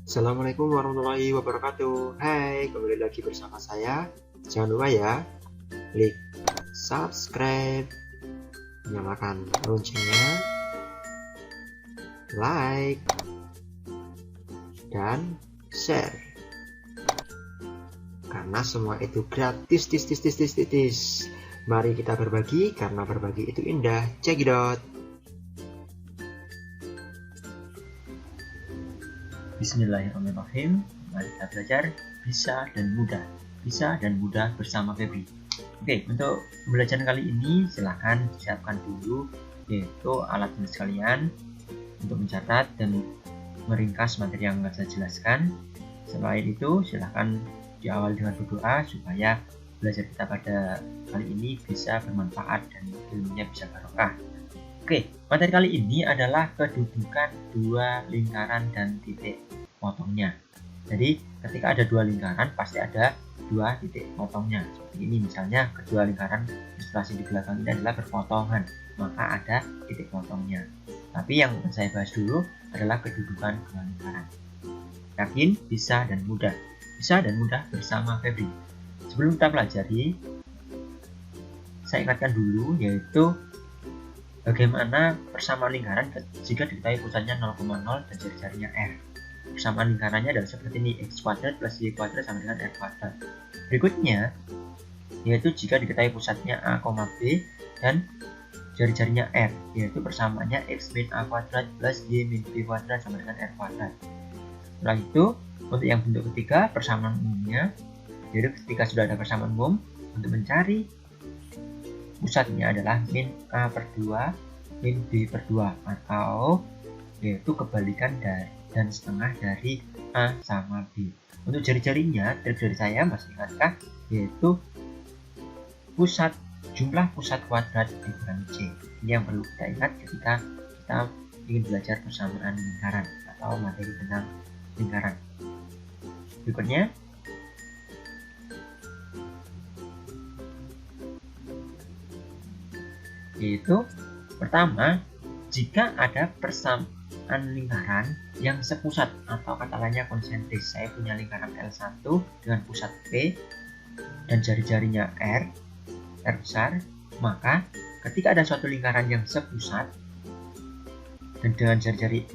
Assalamualaikum warahmatullahi wabarakatuh. Hai, kembali lagi bersama saya. Jangan lupa ya, klik subscribe, nyalakan loncengnya, like, dan share. Karena semua itu gratis, tis. Mari kita berbagi, karena berbagi itu indah. Cekidot. Bismillahirrahmanirrahim. Mari kita belajar bisa dan mudah. Bisa dan mudah bersama Febri. Oke, untuk pembelajaran kali ini silahkan siapkan dulu yaitu alat tulis kalian untuk mencatat dan meringkas materi yang akan saya jelaskan. Selain itu, silahkan diawali dengan berdoa supaya belajar kita pada kali ini bisa bermanfaat dan ilmunya bisa barokah. Oke, materi kali ini adalah kedudukan dua lingkaran dan titik potongnya. Jadi, ketika ada dua lingkaran, pasti ada dua titik potongnya. Seperti ini misalnya, kedua lingkaran ilustrasi di belakang ini adalah berpotongan, maka ada titik potongnya. Tapi yang akan saya bahas dulu adalah kedudukan dua lingkaran. Yakin, bisa, dan mudah. Bisa dan mudah bersama Febri. Sebelum kita pelajari, saya ingatkan dulu yaitu bagaimana persamaan lingkaran jika diketahui pusatnya 0,0 dan jari-jarinya R. Persamaan lingkarannya adalah seperti ini, x kuadrat plus y kuadrat sama dengan r kuadrat. Berikutnya, yaitu jika diketahui pusatnya A, B dan jari-jarinya R, yaitu persamaannya x min A kuadrat plus y min B kuadrat sama dengan r kuadrat. Setelah itu, untuk yang bentuk ketiga, persamaan umumnya, yaitu ketika sudah ada persamaan umum, untuk mencari pusatnya adalah min A per 2 min B per 2 atau yaitu kebalikan dari dan setengah dari A sama B. Untuk jari-jarinya, trik dari saya masih ingatkah? Yaitu jumlah pusat kuadrat dikurangi C. Ini yang perlu kita ingat ketika kita ingin belajar persamaan lingkaran atau materi tentang lingkaran. Berikutnya, yaitu pertama, jika ada persamaan lingkaran yang sepusat atau kata lainnya konsentris. Saya punya lingkaran L1 dengan pusat P dan jari-jarinya R besar, maka ketika ada suatu lingkaran yang sepusat dan dengan jari-jari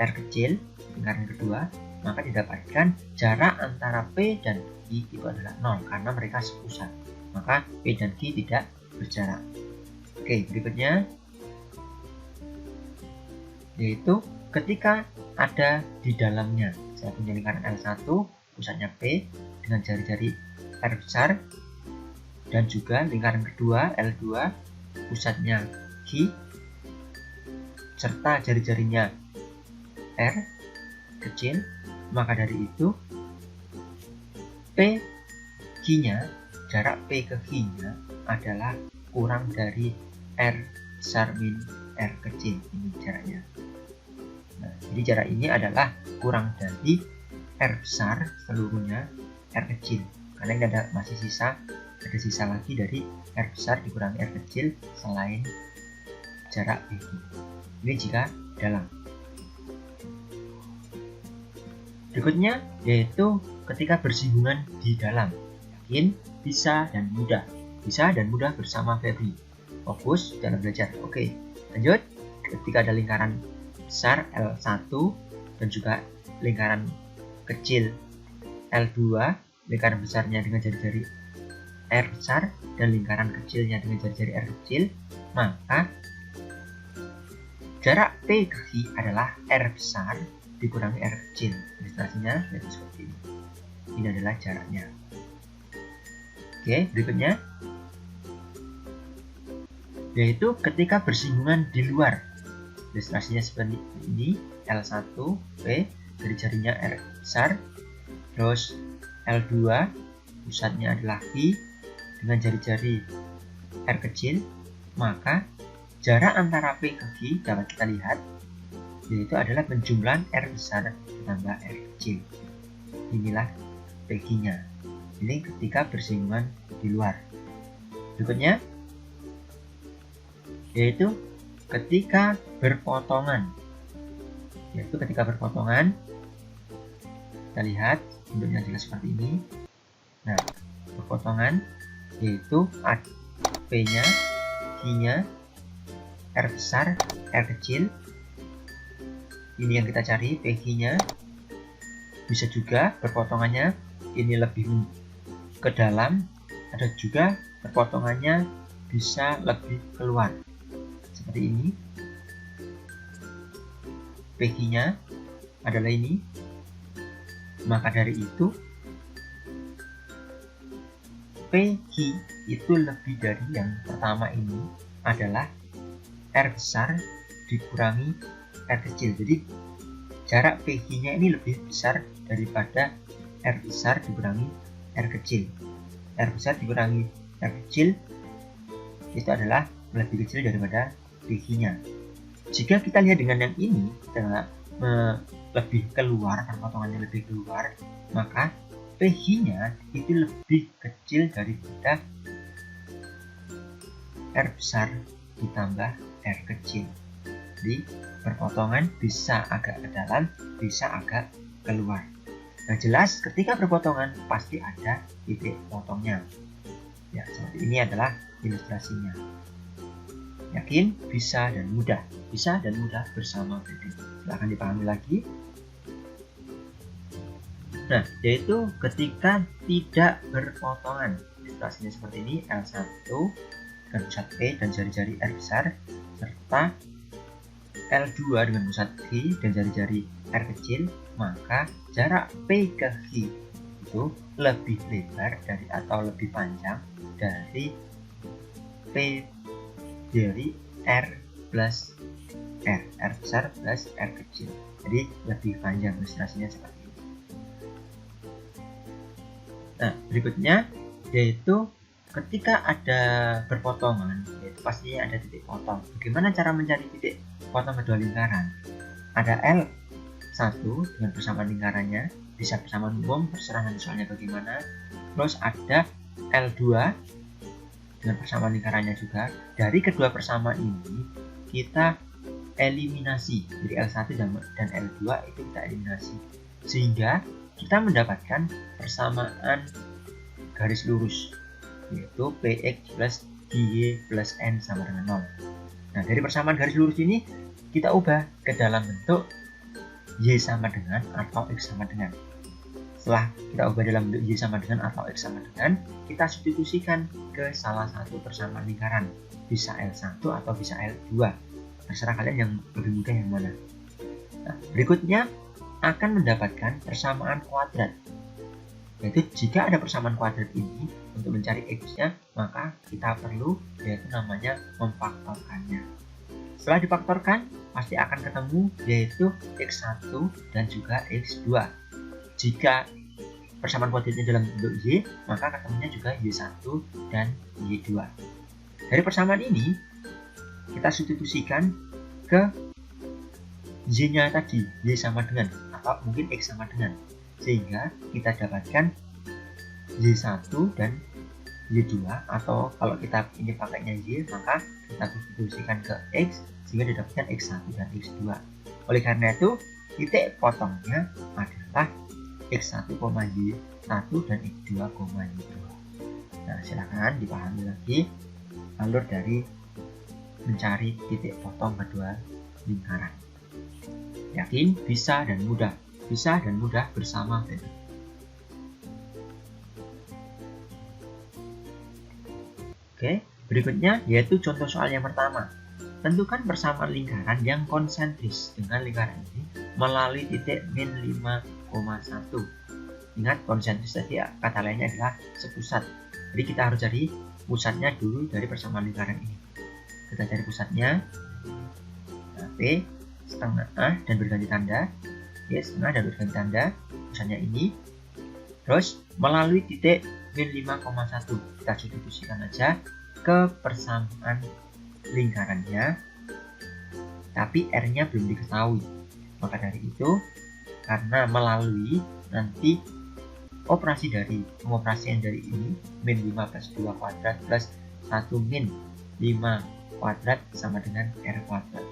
R kecil, lingkaran kedua, maka didapatkan jarak antara P dan Q itu adalah 0 karena mereka sepusat. Maka P dan Q tidak berjarak. Oke, berikutnya yaitu ketika ada di dalamnya. Saya punya lingkaran L1, pusatnya P dengan jari-jari R besar, dan juga lingkaran kedua L2, pusatnya Q serta jari-jarinya R kecil, maka dari itu P Q-nya, jarak P ke Q-nya adalah kurang dari R besar min R kecil. Ini jaraknya. Nah, jadi jarak ini adalah kurang dari R besar seluruhnya R kecil. Karena ini masih sisa lagi dari R besar dikurangi R kecil selain jarak PQ. Ini jika dalam. Berikutnya yaitu ketika bersinggungan di dalam. Yakin, bisa, dan mudah. Bisa dan mudah bersama Febri. Fokus dalam belajar. Oke, lanjut. Ketika ada lingkaran besar L1 dan juga lingkaran kecil L2, lingkaran besarnya dengan jari-jari R besar dan lingkaran kecilnya dengan jari-jari R kecil, maka jarak P ke Q adalah R besar dikurangi R kecil. Ilustrasinya yaitu seperti ini. Ini adalah jaraknya. Oke, berikutnya yaitu ketika bersinggungan di luar. Ilustrasinya seperti ini, L1 P jari-jarinya R besar, terus L2 pusatnya adalah Q dengan jari-jari R kecil, maka jarak antara P ke Q dapat kita lihat yaitu adalah penjumlahan R besar ditambah R kecil. Inilah PQ-nya. Ini ketika bersinggungan di luar. Berikutnya yaitu ketika berpotongan. Kita lihat bentuknya jelas seperti ini. Nah, perpotongan yaitu P-nya, Q-nya, R besar, R kecil. Ini yang kita cari, PQ-nya. Bisa juga perpotongannya ini lebih ke dalam, ada juga perpotongannya bisa lebih keluar. Seperti ini. PQ-nya adalah ini. Maka dari itu PQ itu lebih dari yang pertama ini adalah R besar dikurangi R kecil. Jadi jarak PQ-nya ini lebih besar daripada R besar dikurangi R kecil. R besar dikurangi R kecil itu adalah lebih kecil daripada PQ-nya. Jika kita lihat dengan yang ini, kita lebih keluar, potongannya lebih keluar, maka PQ-nya itu lebih kecil daripada R besar ditambah R kecil. Jadi perpotongan bisa agak ke dalam, bisa agak keluar. Nah, jelas ketika perpotongan pasti ada titik potongnya. Ya, seperti ini adalah ilustrasinya. Yakin, bisa dan mudah. Bisa dan mudah bersama VB. Silahkan dipahami lagi. Nah, yaitu ketika tidak berpotongan. Ilustrasinya seperti ini, L1 dengan pusat P dan jari-jari R besar, serta L2 dengan pusat Q dan jari-jari R kecil, maka jarak P ke Q itu lebih lebar dari atau lebih panjang dari P dari R plus R besar plus R kecil. Jadi lebih panjang, ilustrasinya seperti ini. Nah, berikutnya yaitu ketika ada berpotongan, yaitu pastinya ada titik potong. Bagaimana cara mencari titik potong kedua lingkaran? Ada L1 dengan persamaan lingkarannya, bisa persamaan umum, terserah nanti soalnya bagaimana. Terus ada L2 dengan persamaan lingkarannya juga. Dari kedua persamaan ini kita eliminasi. Jadi L1 dan L2 itu kita eliminasi, sehingga kita mendapatkan persamaan garis lurus, yaitu PX plus DY plus N sama dengan 0. Nah, dari persamaan garis lurus ini kita ubah ke dalam bentuk Y sama dengan atau X sama dengan. Setelah kita ubah dalam bentuk Y sama dengan atau X sama dengan, kita substitusikan ke salah satu persamaan lingkaran. Bisa L1 atau bisa L2. Terserah kalian yang lebih mudah yang mana. Nah, berikutnya akan mendapatkan persamaan kuadrat. Yaitu jika ada persamaan kuadrat ini, untuk mencari X-nya, maka kita perlu yaitu namanya memfaktorkannya. Setelah difaktorkan, pasti akan ketemu yaitu X1 dan juga X2. Jika persamaan kuadratnya dalam bentuk Y, maka ketemunya juga Y1 dan Y2. Dari persamaan ini, kita substitusikan ke Y-nya tadi, Y sama dengan, atau mungkin X sama dengan, sehingga kita dapatkan Y1 dan Y2, atau kalau kita ini pakainya Y, maka kita substitusikan ke X sehingga didapatkan X1 dan X2. Oleh karena itu, titik potongnya adalah X1, Y1 dan X2, Y2. Nah, silakan dipahami lagi alur dari mencari titik potong kedua lingkaran. Yakin, bisa dan mudah. Bisa dan mudah bersama VB. Oke, berikutnya yaitu contoh soal yang pertama. Tentukan persamaan lingkaran yang konsentris dengan lingkaran ini melalui titik min 5,1. Ingat, konsentris tadi kata lainnya adalah sepusat. Jadi kita harus cari pusatnya dulu dari persamaan lingkaran ini. Kita cari pusatnya. Nah, P setengah A dan berganti tanda. Y setengah dan berganti tanda. Pusatnya ini. Terus melalui titik min 5,1 kita substitusikan aja ke persamaan lingkarannya, tapi R-nya belum diketahui. Maka dari itu, karena melalui nanti pengoperasian dari ini min 5 plus 2 kuadrat plus 1 min 5 kuadrat sama dengan R kuadrat.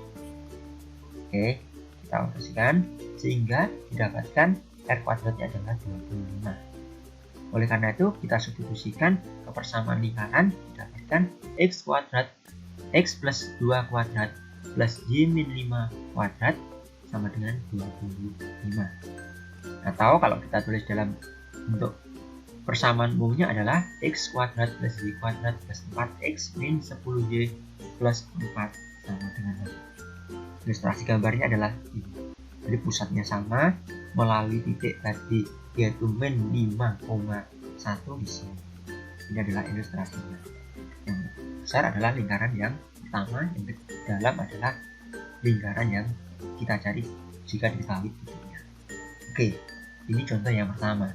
Oke, kita operasikan sehingga didapatkan R kuadratnya adalah 25. Oleh karena itu, kita substitusikan ke persamaan lingkaran, didapatkan X kuadrat X plus 2 kuadrat plus Y min 5 kuadrat sama dengan 25. Atau kalau kita tulis dalam bentuk persamaan umumnya adalah X kuadrat plus Y kuadrat plus 4X min 10Y plus 4 sama dengan 0. Ilustrasi gambarnya adalah ini. Jadi pusatnya sama melalui titik tadi, yaitu min 5,1 di sini. Ini adalah ilustrasinya. Yang besar adalah lingkaran yang pertama, yang dalam adalah lingkaran yang kita cari jika diketahui titiknya. Oke, ini contoh yang pertama.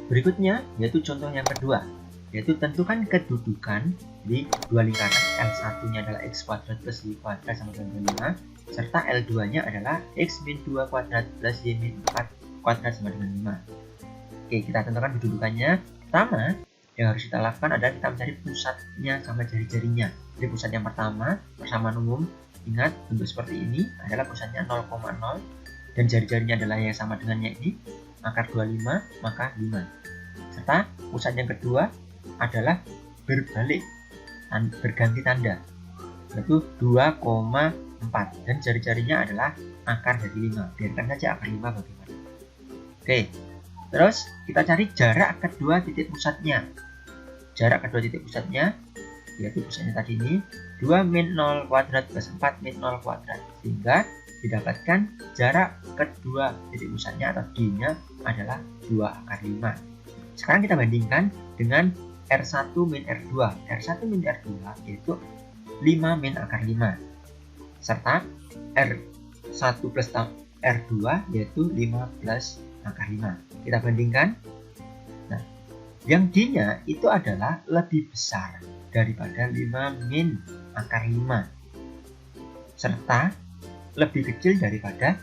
Berikutnya yaitu contoh yang kedua, yaitu tentukan kedudukan. Jadi dua lingkaran, L1 nya adalah X kuadrat plus Y kuadrat sama dengan 25, serta L2 nya adalah X min 2 kuadrat plus Y min 4 kuadrat sama dengan 5. Oke, kita tentukan kedudukannya. Pertama yang harus kita lakukan adalah kita mencari pusatnya sama jari-jarinya. Jadi pusat yang pertama, persamaan umum, ingat bentuk seperti ini adalah pusatnya 0,0 dan jari-jarinya adalah yang sama dengannya ini, akar 25 maka 5. Serta pusat yang kedua adalah berbalik, berganti tanda, yaitu 2,4 dan jari-jarinya adalah akar dari 5. Biarkan saja akar 5 bagaimana. Oke, terus kita cari jarak kedua titik pusatnya. Jarak kedua titik pusatnya yaitu pusatnya tadi ini 2 min 0 kuadrat plus 4 min 0 kuadrat, sehingga didapatkan jarak kedua titik pusatnya atau D nya adalah 2 akar 5. Sekarang kita bandingkan dengan R1 min R2. R1 min R2 yaitu 5 min akar 5, serta R1 plus R2 yaitu 5 plus akar 5. Kita bandingkan. Nah, yang D nya itu adalah lebih besar daripada 5 min akar 5, serta lebih kecil daripada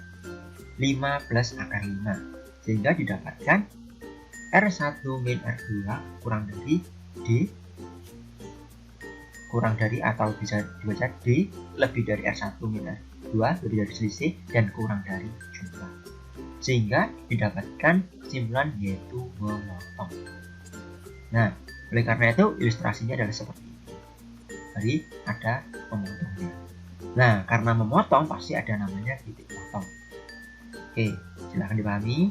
5 plus akar 5, sehingga didapatkan R1 min R2 kurang dari D, kurang dari atau bisa dibaca D lebih dari R1 min R2, lebih dari selisih dan kurang dari jumlah, sehingga didapatkan kesimpulan yaitu memotong. Nah, oleh karena itu ilustrasinya adalah seperti ini. Jadi ada memotongnya. Nah, karena memotong pasti ada namanya titik potong. Oke, silahkan dipahami.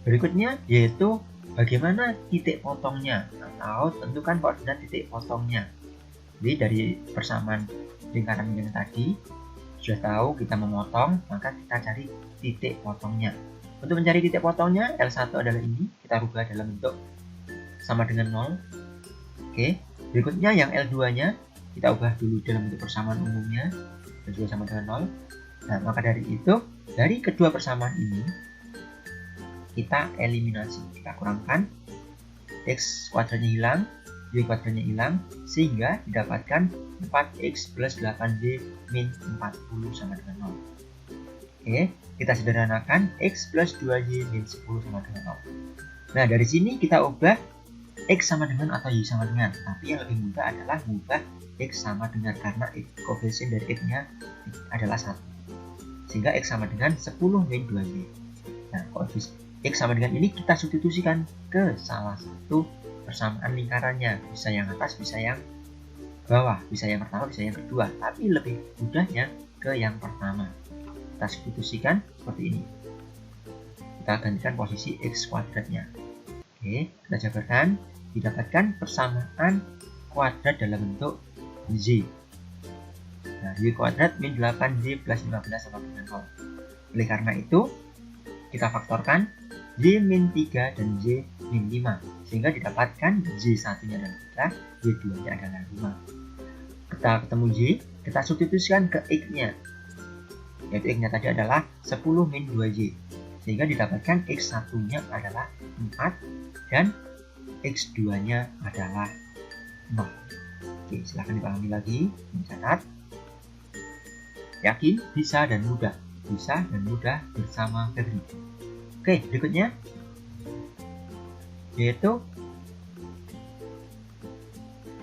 Berikutnya yaitu bagaimana titik potongnya, atau tentukan koordinat titik potongnya. Jadi dari persamaan lingkaran yang tadi sudah tahu kita memotong, maka kita cari titik potongnya. Untuk mencari titik potongnya, L1 adalah ini, kita rubah dalam bentuk sama dengan 0. Oke, berikutnya yang L2 nya kita ubah dulu dalam bentuk persamaan umumnya dan juga sama dengan 0. Nah, maka dari itu, dari kedua persamaan ini kita eliminasi, kita kurangkan, X kuadratnya hilang, Y kuadratnya hilang, sehingga didapatkan 4X plus 8Y min 40 sama dengan 0. Oke, kita sederhanakan, X plus 2Y min 10 sama dengan 0. Nah, dari sini kita ubah X sama dengan atau Y sama dengan, tapi yang lebih mudah adalah mengubah X sama dengan, karena koefisien dari X nya adalah 1, sehingga X sama dengan 10 min 2Y. Nah, koefisien X sama dengan ini kita substitusikan ke salah satu persamaan lingkarannya, bisa yang atas, bisa yang bawah, bisa yang pertama, bisa yang kedua, tapi lebih mudahnya ke yang pertama. Kita substitusikan seperti ini, kita gantikan posisi X kuadratnya. Oke, kita jabarkan, didapatkan persamaan kuadrat dalam bentuk Z. Nah, Y kuadrat min 8Z plus 15 sama dengan 0. Oleh karena itu, kita faktorkan Y min 3 dan Y min 5, sehingga didapatkan Y1 nya adalah 3, Y2 nya adalah 5. Kita ketemu Y, kita substitusikan ke X nya, yaitu X nya tadi adalah 10 min 2Y, sehingga didapatkan X1 nya adalah 4 dan X2 nya adalah 0. Oke, silahkan dipahami lagi, mencatat. Yakin, bisa dan mudah, bisa dan mudah bersama Febri. Oke, berikutnya yaitu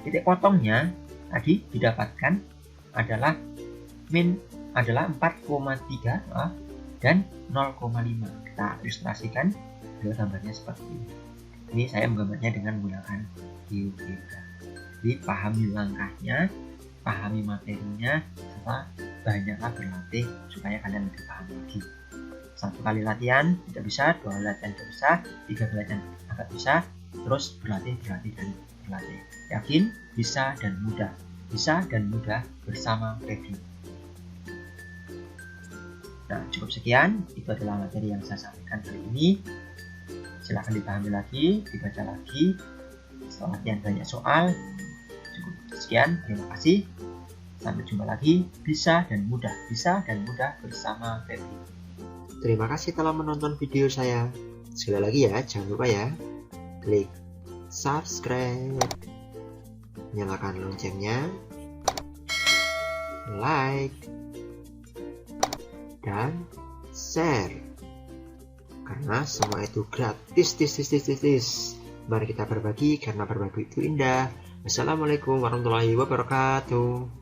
titik potongnya tadi didapatkan adalah min adalah 4,3 dan 0,5. Kita ilustrasikan dengan gambarnya seperti ini. Ini saya menggambarnya dengan menggunakan GeoGebra. Jadi pahami langkahnya, pahami materinya, serta banyaklah berlatih supaya kalian lebih paham lagi. 1 kali latihan tidak bisa, 2 kali latihan tidak bisa, 3 kali latihan agak bisa, terus berlatih dan berlatih. Yakin, bisa dan mudah bersama Febri. Nah, cukup sekian, itu adalah materi yang saya sampaikan kali ini. Silahkan dipahami lagi, dibaca lagi. Setelah latihan banyak soal, cukup sekian, terima kasih. Sampai jumpa lagi, bisa dan mudah bersama Febri. Terima kasih telah menonton video saya. Sekali lagi ya, jangan lupa ya, klik subscribe, nyalakan loncengnya, like, dan share. Karena semua itu gratis. Mari kita berbagi, karena berbagi itu indah. Wassalamualaikum warahmatullahi wabarakatuh.